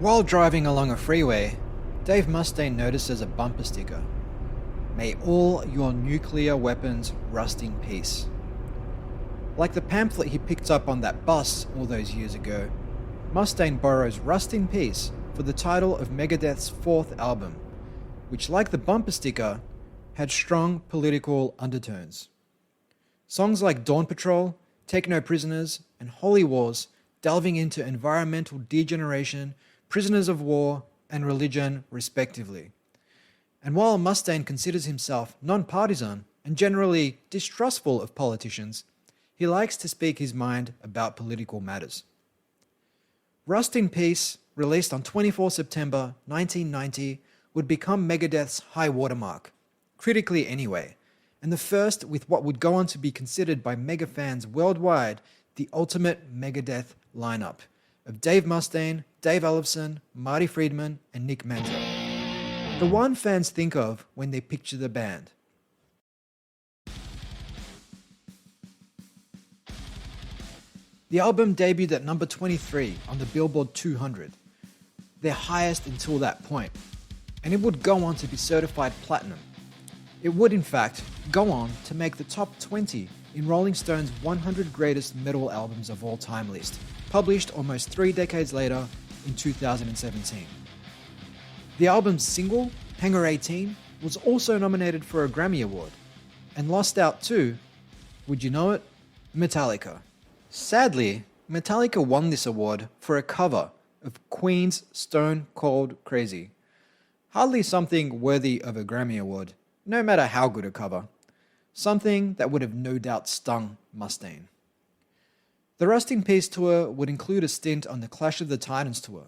While driving along a freeway, Dave Mustaine notices a bumper sticker. May all your nuclear weapons rust in peace. Like the pamphlet he picked up on that bus all those years ago, Mustaine borrows Rust in Peace for the title of Megadeth's fourth album, which, like the bumper sticker, had strong political undertones. Songs like Dawn Patrol, Take No Prisoners, and Holy Wars delving into environmental degeneration, prisoners of war, and religion, respectively. And while Mustaine considers himself non-partisan and generally distrustful of politicians, he likes to speak his mind about political matters. Rust in Peace, released on 24 September 1990, would become Megadeth's high watermark, critically anyway, and the first with what would go on to be considered by Mega fans worldwide the ultimate Megadeth lineup of Dave Mustaine, Dave Ellefson, Marty Friedman, and Nick Manzo. The one fans think of when they picture the band. The album debuted at number 23 on the Billboard 200, their highest until that point, and it would go on to be certified platinum. It would, in fact, go on to make the top 20 in Rolling Stone's 100 Greatest Metal Albums of All Time list, published almost 3 decades later in 2017. The album's single, Hangar 18, was also nominated for a Grammy Award, and lost out to, would you know it, Metallica. Sadly, Metallica won this award for a cover of Queen's Stone Cold Crazy. Hardly something worthy of a Grammy Award, no matter how good a cover. Something that would have no doubt stung Mustaine. The Rust in Peace tour would include a stint on the Clash of the Titans tour,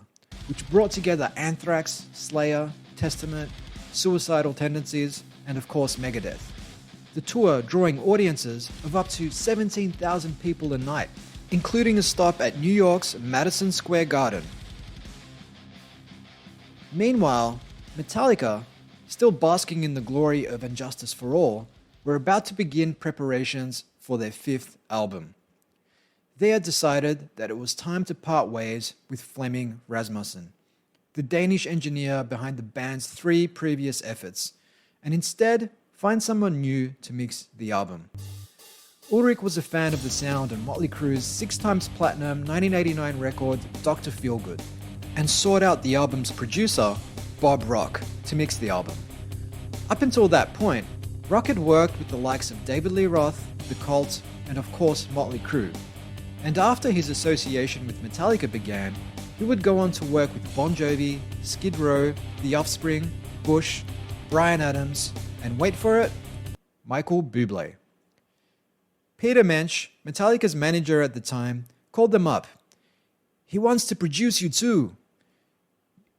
which brought together Anthrax, Slayer, Testament, Suicidal Tendencies, and of course Megadeth. The tour drawing audiences of up to 17,000 people a night, including a stop at New York's Madison Square Garden. Meanwhile, Metallica, still basking in the glory of And Justice for All, were about to begin preparations for their fifth album. They had decided that it was time to part ways with Flemming Rasmussen, the Danish engineer behind the band's 3 previous efforts, and instead find someone new to mix the album. Ulrich was a fan of the sound on Motley Crue's 6x platinum 1989 record Dr. Feelgood, and sought out the album's producer, Bob Rock, to mix the album. Up until that point, Rock had worked with the likes of David Lee Roth, The Cult, and of course Motley Crue. And after his association with Metallica began, he would go on to work with Bon Jovi, Skid Row, The Offspring, Bush, Bryan Adams, and wait for it, Michael Bublé. Peter Mensch, Metallica's manager at the time, called them up. "He wants to produce you too."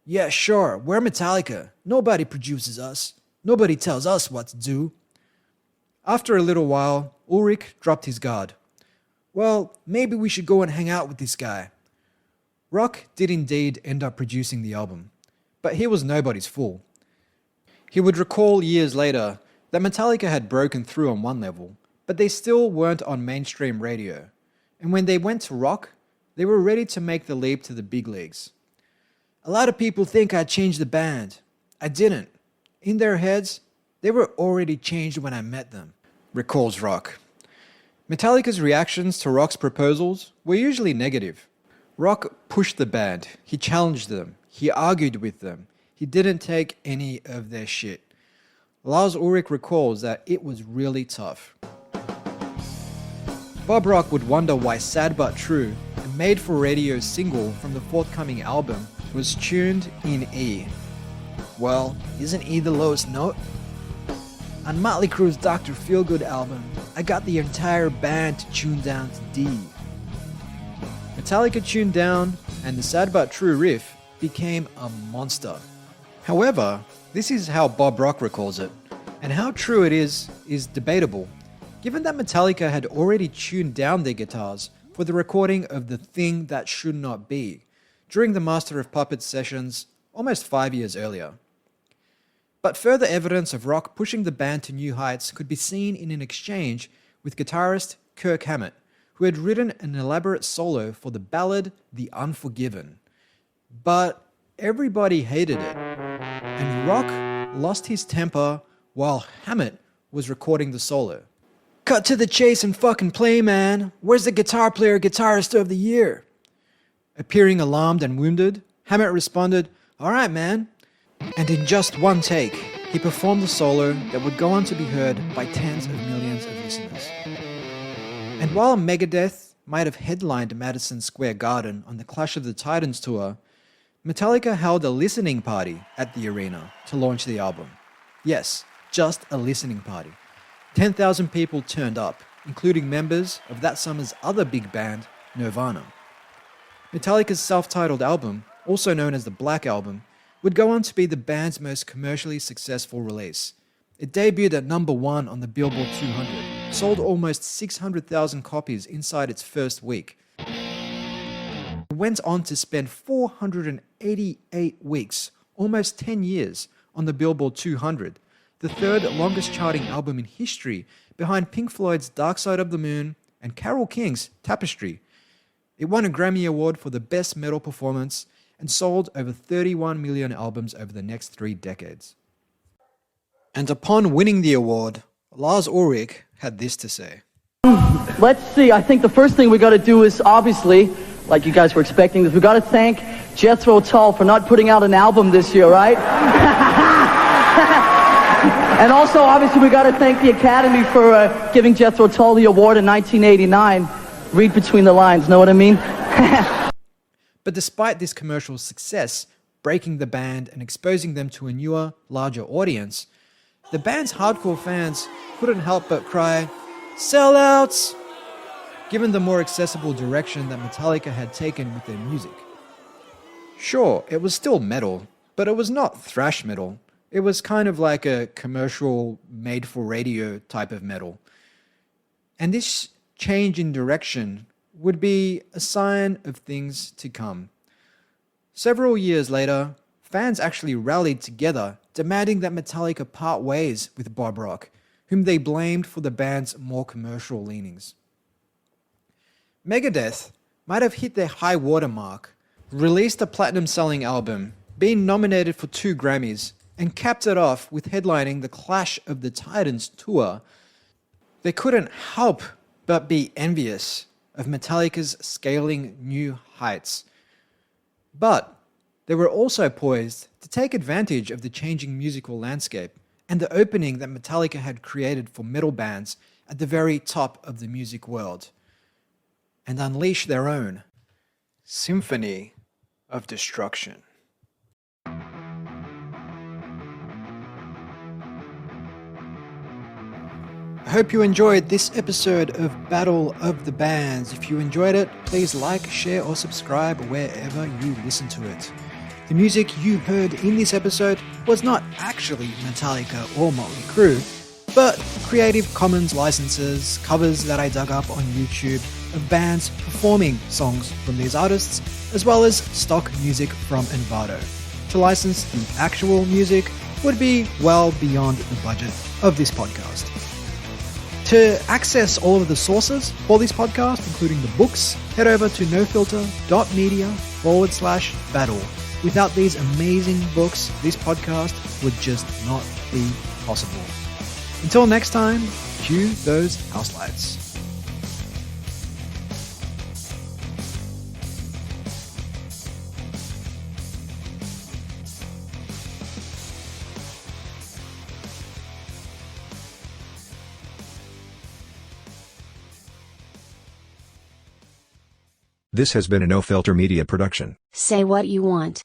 "Yeah, sure, we're Metallica. Nobody produces us. Nobody tells us what to do." After a little while, Ulrich dropped his guard. "Well, maybe we should go and hang out with this guy." Rock did indeed end up producing the album, but he was nobody's fool. He would recall years later that Metallica had broken through on one level, but they still weren't on mainstream radio, and when they went to rock, they were ready to make the leap to the big leagues. "A lot of people think I changed the band. I didn't. In their heads, they were already changed when I met them," recalls Rock. Metallica's reactions to Rock's proposals were usually negative. Rock pushed the band, he challenged them, he argued with them, he didn't take any of their shit. Lars Ulrich recalls that it was really tough. Bob Rock would wonder why Sad But True, a made-for-radio single from the forthcoming album, was tuned in E. Well, isn't E the lowest note? On Motley Crue's Dr. Feelgood album, I got the entire band to tune down to D. Metallica tuned down, and the Sad But True riff became a monster. However, this is how Bob Rock recalls it, and how true it is debatable, given that Metallica had already tuned down their guitars for the recording of The Thing That Should Not Be during the Master of Puppets sessions almost 5 years earlier. But further evidence of Rock pushing the band to new heights could be seen in an exchange with guitarist Kirk Hammett, who had written an elaborate solo for the ballad The Unforgiven. But Everybody hated it, and Rock lost his temper while Hammett was recording the solo. Cut to the chase and fucking play, man. Where's the guitar player guitarist of the year? Appearing alarmed and wounded, Hammett responded, "Alright, man." And in just one take, he performed the solo that would go on to be heard by tens of millions of listeners. And while Megadeth might have headlined Madison Square Garden on the Clash of the Titans tour, Metallica held a listening party at the arena to launch the album. Yes, just a listening party. 10,000 people turned up, including members of that summer's other big band, Nirvana. Metallica's self-titled album, also known as the Black Album, would go on to be the band's most commercially successful release. It debuted at number 1 on the Billboard 200, sold almost 600,000 copies inside its first week. It went on to spend 488 weeks, almost 10 years, on the Billboard 200, the third longest charting album in history, behind Pink Floyd's Dark Side of the Moon and Carole King's Tapestry. It won a Grammy Award for the Best Metal Performance and sold over 31 million albums over the next 3 decades. And upon winning the award, Lars Ulrich had this to say. Let's see, I think the first thing we got to do is, obviously, like you guys were expecting, is we got to thank Jethro Tull for not putting out an album this year, right? And also, obviously, we got to thank the Academy for giving Jethro Tull the award in 1989. Read between the lines, know what I mean? But despite this commercial success, breaking the band and exposing them to a newer, larger audience, the band's hardcore fans couldn't help but cry, "Sellouts!" given the more accessible direction that Metallica had taken with their music. Sure, it was still metal, but it was not thrash metal. It was kind of like a commercial, made-for-radio type of metal. And this change in direction would be a sign of things to come. Several years later, fans actually rallied together, demanding that Metallica part ways with Bob Rock, whom they blamed for the band's more commercial leanings. Megadeth might have hit their high water mark, released a platinum-selling album, been nominated for 2 Grammys, and capped it off with headlining the Clash of the Titans tour. They couldn't help but be envious of Metallica's scaling new heights. But they were also poised to take advantage of the changing musical landscape and the opening that Metallica had created for metal bands at the very top of the music world, and unleash their own symphony of destruction. I hope you enjoyed this episode of Battle of the Bands. If you enjoyed it, please like, share, or subscribe wherever you listen to it. The music you heard in this episode was not actually Metallica or Motley Crue, but Creative Commons licenses, covers that I dug up on YouTube of bands performing songs from these artists, as well as stock music from Envato. To license the actual music would be well beyond the budget of this podcast. To access all of the sources for this podcast, including the books, head over to nofilter.media/battle. Without these amazing books, this podcast would just not be possible. Until next time, cue those house lights. This has been a No Filter Media production. Say what you want.